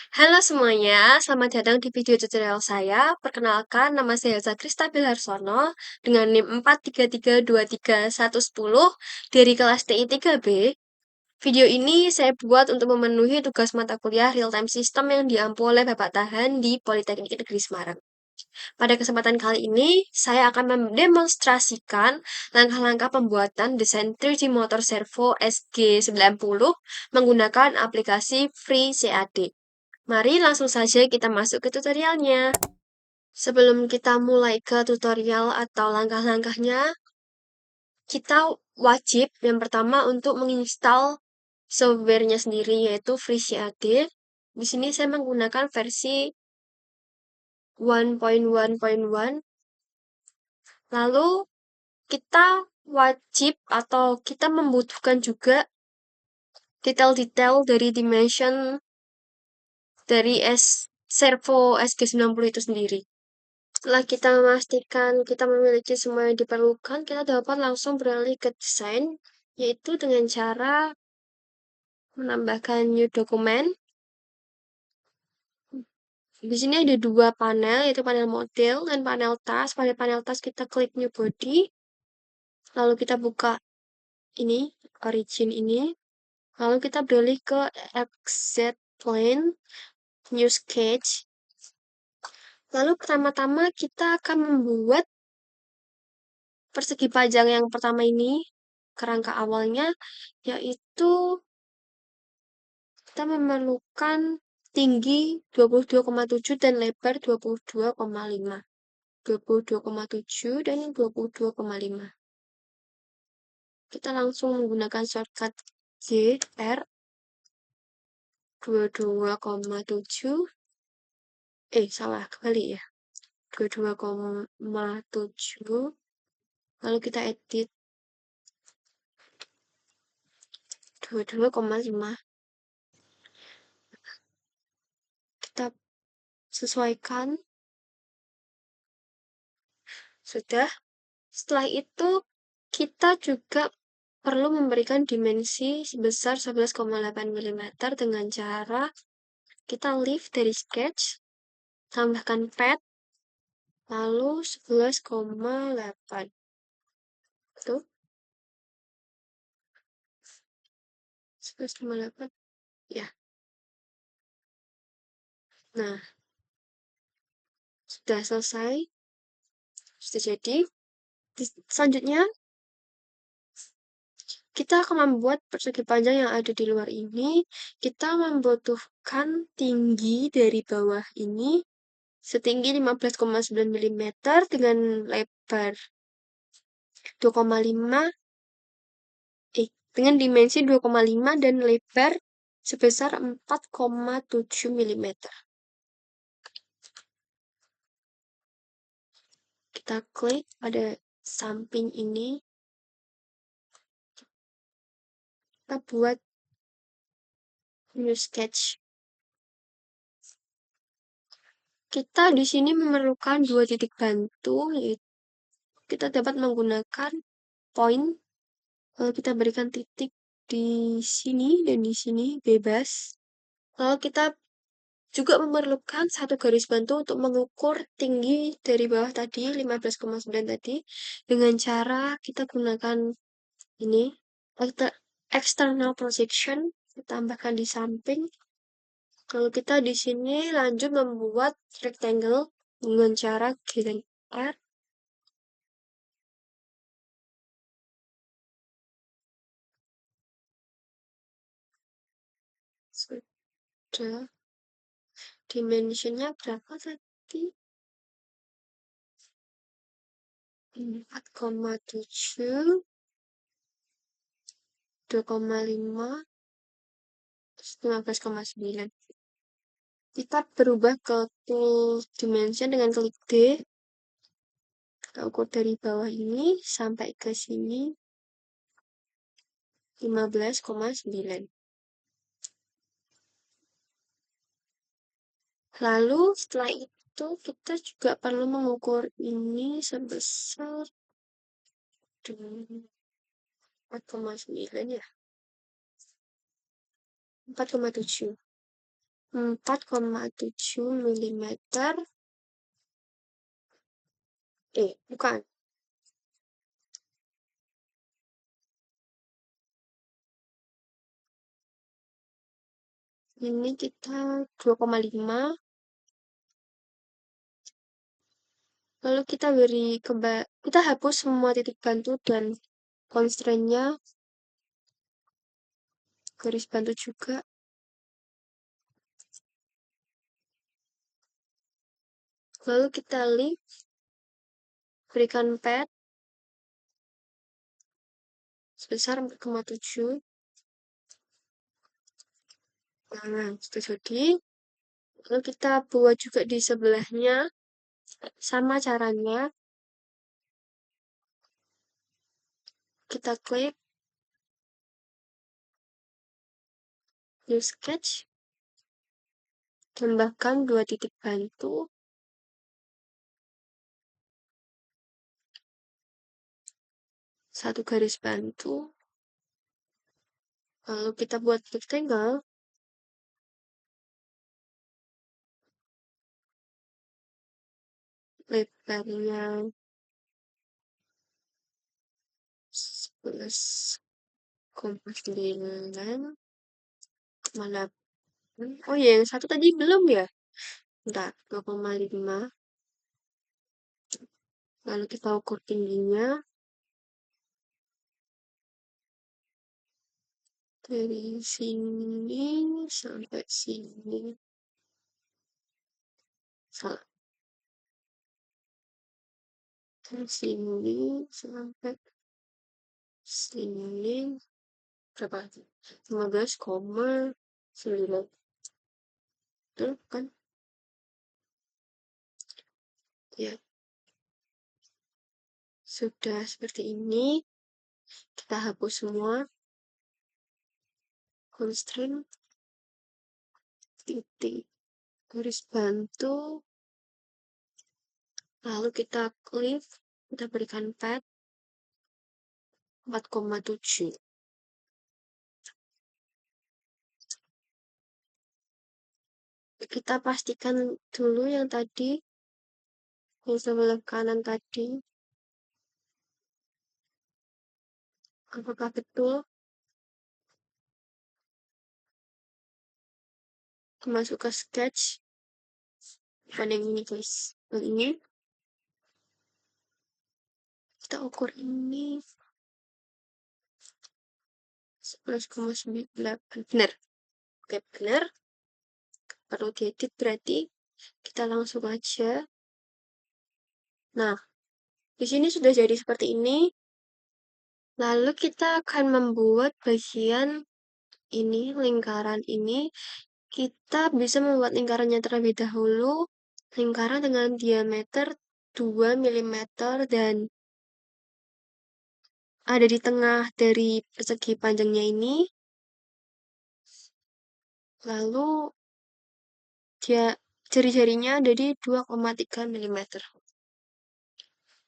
Halo semuanya, selamat datang di video tutorial saya. Perkenalkan, nama saya Elza Krista Bilarsono dengan NIM 4332311 dari kelas TI 3B. Video ini saya buat untuk memenuhi tugas mata kuliah Real-Time System yang diampu oleh Bapak Tahan di Politeknik Negeri Semarang. Pada kesempatan kali ini, saya akan mendemonstrasikan langkah-langkah pembuatan desain 3D motor servo SG90 menggunakan aplikasi FreeCAD. Mari langsung saja kita masuk ke tutorialnya. Sebelum kita mulai ke tutorial atau langkah-langkahnya, kita wajib yang pertama untuk menginstal softwarenya sendiri yaitu FreeCAD. Di sini saya menggunakan versi 1.1.1. Lalu kita wajib atau kita membutuhkan juga detail-detail dari dimension dari servo SG90 itu sendiri. Setelah kita memastikan kita memiliki semua yang diperlukan, kita dapat langsung beralih ke desain, yaitu dengan cara menambahkan new document. Di sini ada dua panel, yaitu panel model dan panel task. Pada panel task kita klik new body, lalu kita buka ini, origin ini, lalu kita beralih ke exit plane, new sketch. Lalu pertama-tama kita akan membuat persegi panjang yang pertama ini, kerangka awalnya, yaitu kita memerlukan tinggi 22,7 dan lebar 22,5. 22,7 dan 22,5. Kita langsung menggunakan shortcut J, R, 22,7. Salah, kembali ya. 22,7. Lalu kita edit 22,5. Kita sesuaikan. Sudah. Setelah itu, kita juga perlu memberikan dimensi sebesar 11,8 mm dengan cara kita lift dari sketch, tambahkan pad, lalu 11,8. Tuh, 11,8. Ya. Nah, sudah selesai. Sudah jadi. Selanjutnya, kita akan membuat persegi panjang yang ada di luar ini. Kita membutuhkan tinggi dari bawah ini setinggi 15,9 mm dengan lebar 2,5 dengan dimensi 2,5 dan lebar sebesar 4,7 mm. Kita klik pada samping ini. Kita buat new sketch. Kita di sini memerlukan dua titik bantu, yaitu kita dapat menggunakan point. Lalu kita berikan titik di sini dan di sini bebas. Lalu kita juga memerlukan satu garis bantu untuk mengukur tinggi dari bawah tadi, 15,9 tadi, dengan cara kita gunakan ini, external projection, kita tambahkan di samping. Lalu kita di sini lanjut membuat rectangle dengan cara G dan R. Sudah. Dimensionnya berapa tadi? 4,7, 2,5, 15,9. Kita berubah ke tool dimension dengan klik D. Kita ukur dari bawah ini sampai ke sini 15,9. Lalu setelah itu kita juga perlu mengukur ini sebesar 4,9 ya. 4,7. 4,7 milimeter. Bukan. Ini kita 2,5. Lalu kita hapus semua titik bantu dan constraint-nya, garis bantu juga. Lalu kita lift, berikan pad sebesar 4,7. Nah, sudah jadi. Lalu kita buat juga di sebelahnya, sama caranya. Kita klik, new sketch, tambahkan 2 titik bantu, 1 garis bantu, lalu kita buat rectangle, lebarnya 11,9, 8. Oh iya, yang satu tadi belum ya? Bentar, 2,5. Lalu kita ukur tingginya. Dari sini sampai sini. Salah. Dari sini sampai sini. Berapa? 15,9. Betul kan? Ya. Sudah seperti ini. Kita hapus semua. Constraint. Titik. Garis bantu. Lalu kita klik. Kita berikan pad. 4,7. Kita pastikan dulu yang tadi. Yang sebelah kanan tadi. Apakah betul? Masuk ke sketch. Bukan yang ini guys. Yang ini. Kita ukur ini. 11,98. Benar. Oke, benar. Perlu diedit berarti. Kita langsung aja. Nah, di sini sudah jadi seperti ini. Lalu kita akan membuat bagian ini, lingkaran ini. Kita bisa membuat lingkarannya terlebih dahulu. Lingkaran dengan diameter 2 milimeter dan ada di tengah dari persegi panjangnya ini. Lalu jari-jarinya ada di 2,3 milimeter.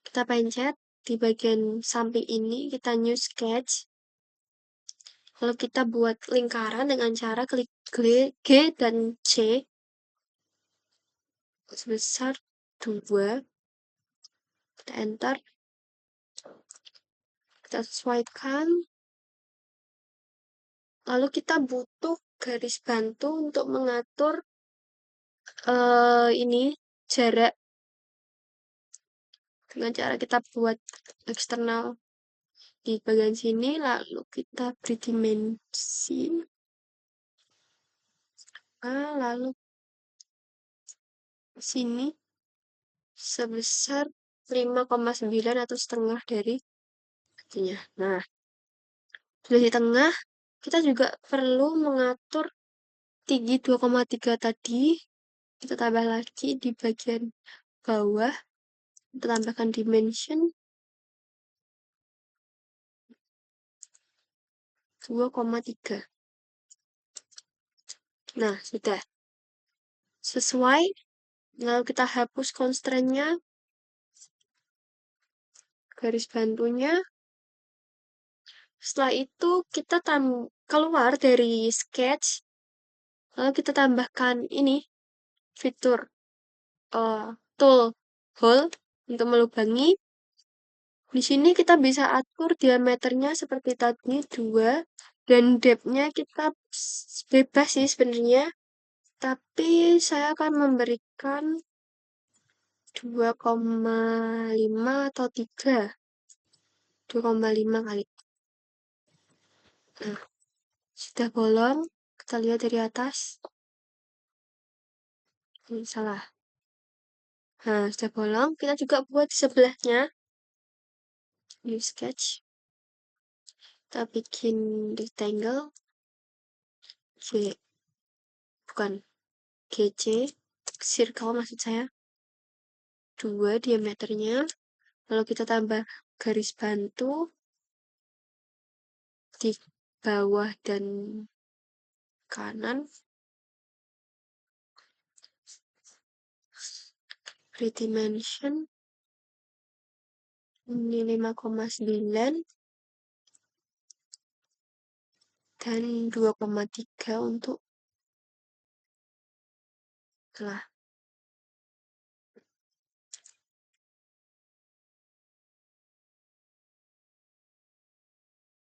Kita pencet di bagian samping ini, kita new sketch. Lalu kita buat lingkaran dengan cara klik G dan C sebesar 2. Kita enter. Kita sesuaikan. Lalu kita butuh garis bantu untuk mengatur ini jarak dengan cara kita buat eksternal di bagian sini, lalu kita beri dimensi lalu sini sebesar 5,9 atau setengah dari itunya. Nah, sudah di tengah, kita juga perlu mengatur tinggi 2,3 tadi. Kita tambah lagi di bagian bawah. Kita tambahkan dimension 2,3. Nah, sudah sesuai. Lalu kita hapus constraint-nya, garis bantunya. Setelah itu kita keluar dari sketch. Lalu kita tambahkan ini fitur tool hole untuk melubangi. Di sini kita bisa atur diameternya seperti tadi 2 dan depth-nya kita bebas sih sebenarnya. Tapi saya akan memberikan 2,5 atau 3. 2,5 kali. Nah, sudah bolong. Kita lihat dari atas. Ini salah. Nah, sudah bolong. Kita juga buat di sebelahnya. New sketch. Kita bikin rectangle. G. Bukan. GC. Circle maksud saya. 2 diameternya. Lalu kita tambah garis bantu di bawah dan kanan. Redimension. Ini 5,9. Dan 2,3 untuk telah.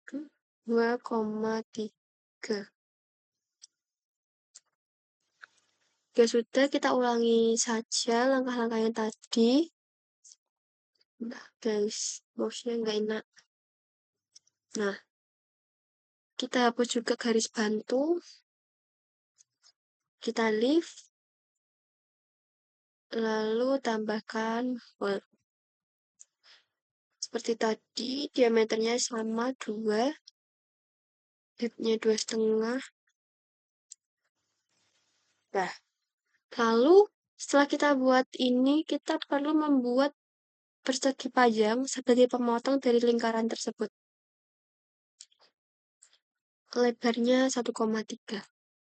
Itu 2,3. Oke, sudah kita ulangi saja langkah-langkah yang tadi. Nah, guys, mouse-nya nggak enak. Nah, kita hapus juga garis bantu. Kita lift. Lalu tambahkan hole. Seperti tadi, diameternya sama 2. Depth-nya 2,5. Nah, lalu setelah kita buat ini, kita perlu membuat persegi panjang sebagai pemotong dari lingkaran tersebut. Lebarnya 1,3.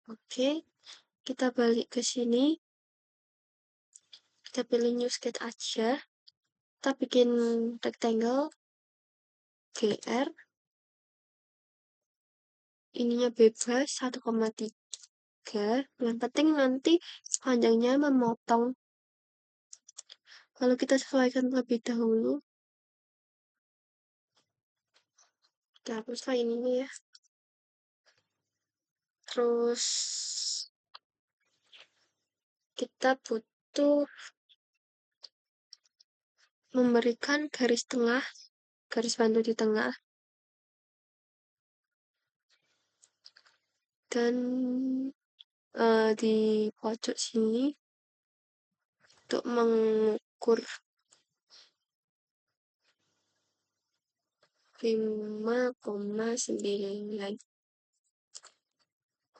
Oke, kita balik ke sini. Kita pilih new sketch aja. Kita bikin rectangle GR. Ininya bebas 1,3. Yang penting nanti panjangnya memotong. Lalu kita sesuaikan terlebih dahulu. Kita hapuslah ininya ya. Terus kita butuh memberikan garis tengah, garis bantu di tengah. Dan di pojok sini untuk mengukur 5,9.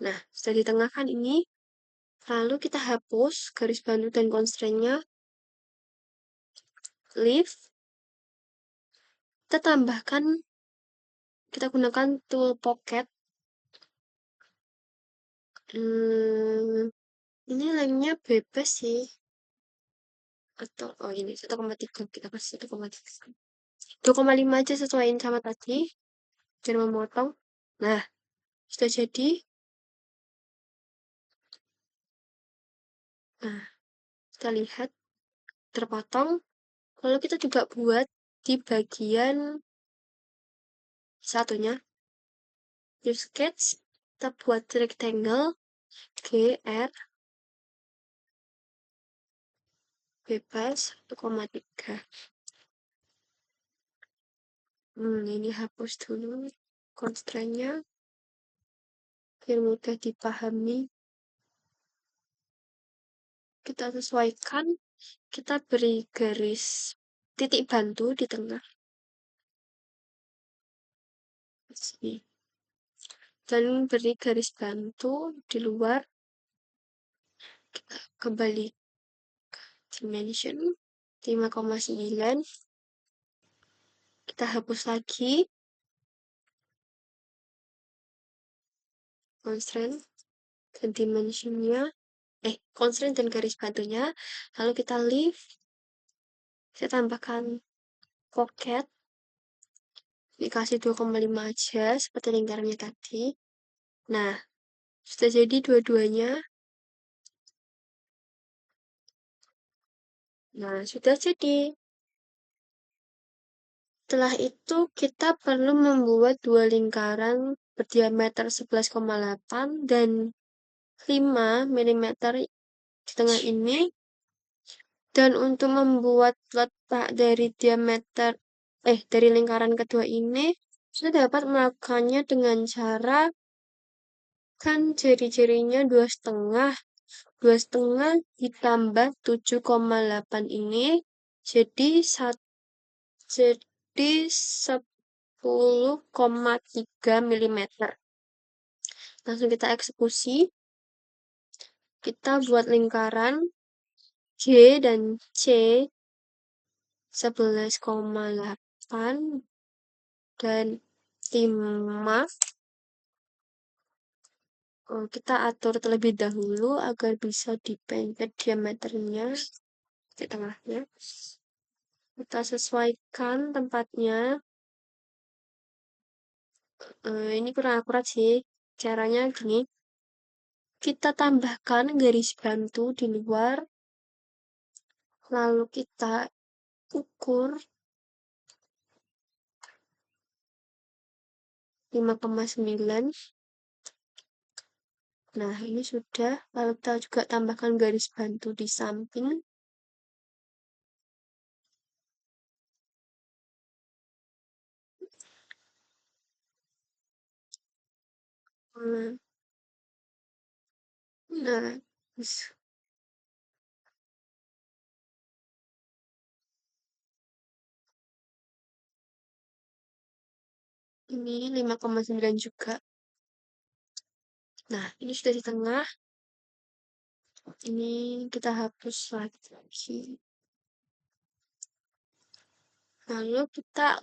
Nah, sudah ditengahkan ini. Lalu kita hapus garis bantu dan constraint-nya. Lift. Kita tambahkan, kita gunakan tool pocket. Ini lengthnya bebas sih. Atau, oh ini 1,3. Kita kasih 1,3. 2,5 aja sesuaiin sama tadi. Jangan memotong. Nah, sudah jadi. Nah, kita lihat terpotong. Lalu kita juga buat di bagian satunya. New sketch, kita buat rectangle GR bebas 1,3. Ini hapus dulu constraint-nya biar mudah dipahami. Kita sesuaikan, kita beri garis titik bantu di tengah. Sini. Dan beri garis bantu di luar. Kita kembali dimension 5,9. Kita hapus lagi constraint dan dimensionnya, constraint dan garis bantunya. Lalu kita lift. Saya tambahkan pocket. Dikasih 2,5 aja seperti lingkarannya tadi. Nah, Sudah jadi dua-duanya. Nah, sudah jadi. Setelah itu, kita perlu membuat dua lingkaran berdiameter 11,8 dan 5 mm di tengah ini. Dan untuk membuat letak dari dari lingkaran kedua ini, kita dapat melakukannya dengan cara kan jari-jarinya 2,5. 2,5 ditambah 7,8 ini jadi jadi 10,3 mm. Langsung kita eksekusi. Kita buat lingkaran G dan C 11,8 dan 5. Kita atur terlebih dahulu agar bisa dipencet diameternya di tengahnya. Kita sesuaikan tempatnya. Ini kurang akurat sih. Caranya gini. Kita tambahkan garis bantu di luar. Lalu kita ukur 5,9. Nah, ini sudah. Lalu kita juga tambahkan garis bantu di samping. Nah, ini 5,9 juga. Nah, ini sudah di tengah. Ini kita hapus lagi. Lalu kita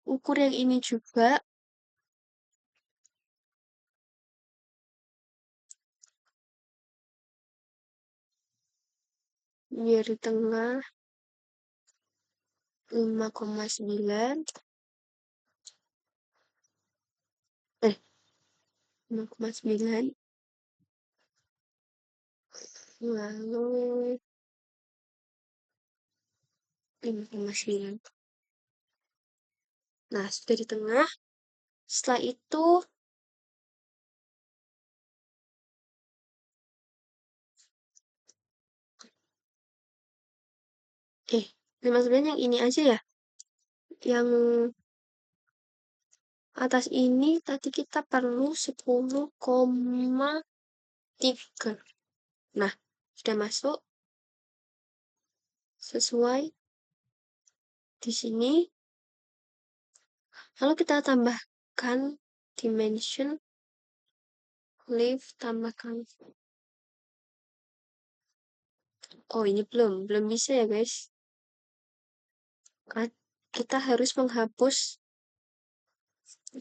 ukur yang ini juga. Biar di tengah 5,9. 5,9. Lalu 5,9. Nah, sudah di tengah. Setelah itu, 5,9 yang ini aja ya. Yang atas ini tadi kita perlu 10,3. Nah, sudah masuk. Sesuai di sini. Lalu kita tambahkan dimension. Leave, tambahkan. Oh, ini belum bisa ya guys. Kita harus menghapus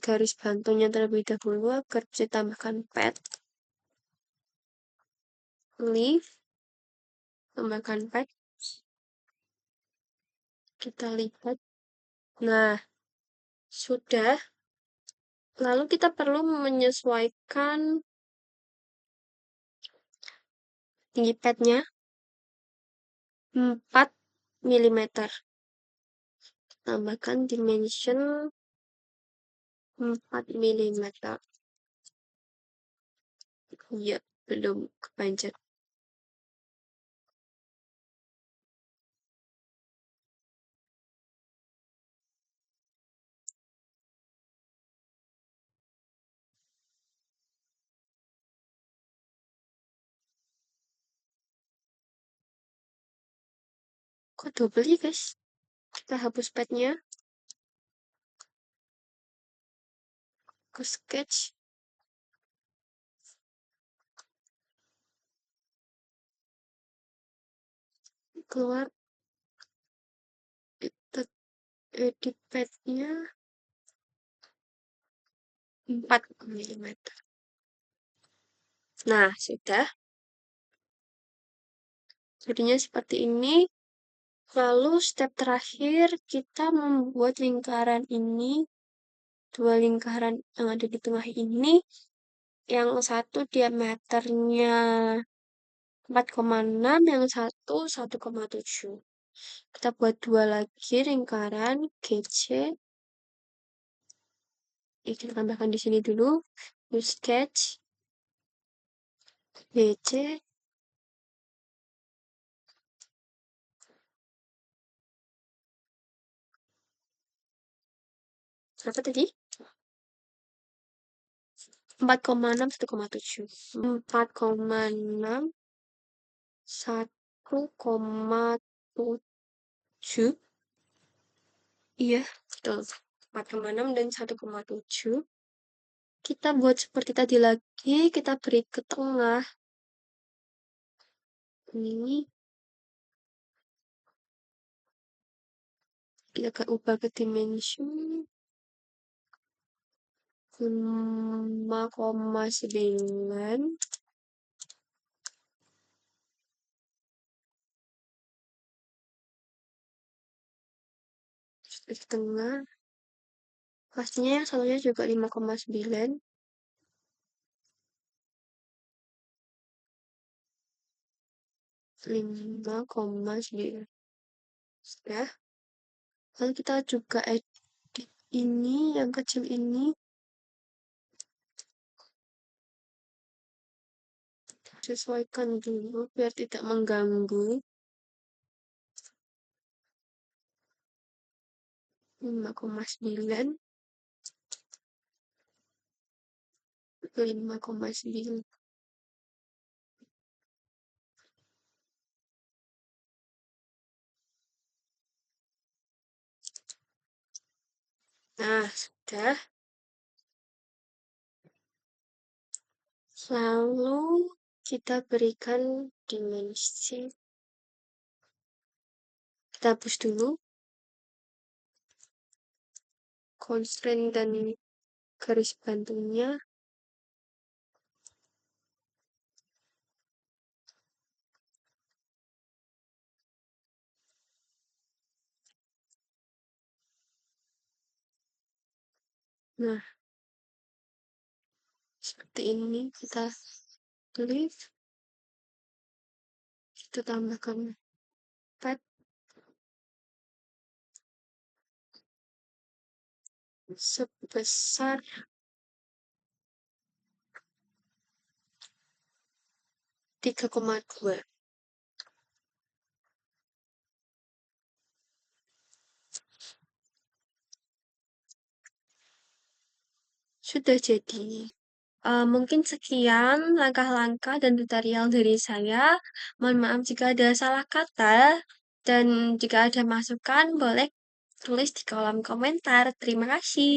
garis bantunya terlebih dahulu agar bisa tambahkan pad. Leave, tambahkan pad. Kita lihat. Nah, sudah. Lalu kita perlu menyesuaikan tinggi padnya 4 mm. Tambahkan dimension 4 mm. Iya, belum kepanjat. Kok double ya guys? Kita hapus padnya. Ke sketch. Keluar. Kita edit padnya 4 mm. Nah, sudah. Jadinya seperti ini. Lalu step terakhir kita membuat lingkaran ini. Dua lingkaran yang ada di tengah ini Yang satu diameternya 4,6, yang satu 1,7. Kita buat dua lagi lingkaran GC. Ini kita tambahkan di sini dulu. Use sketch. BC. Apa tadi? 4,6, 1,7. 4,6, 1,7. Iya, betul. 4,6 dan 1,7. Kita buat seperti tadi lagi, kita beri ke tengah. Ini kita ubah ke dimension 5,9. Di tengah. Pastinya yang satunya juga 5,9. 5,9. Ya. Lalu kita juga edit ini, yang kecil ini. Sesuaikan dulu biar tidak mengganggu. 5,9. 5,9. Nah, sudah. Lalu kita berikan dimensi. Kita hapus dulu constraint dan garis bantunya. Nah, seperti ini kita klik, kita tambahkan pad sebesar 3,2. Sudah jadi. Mungkin sekian langkah-langkah dan tutorial dari saya. Mohon maaf jika ada salah kata, dan jika ada masukan, boleh tulis di kolom komentar. Terima kasih.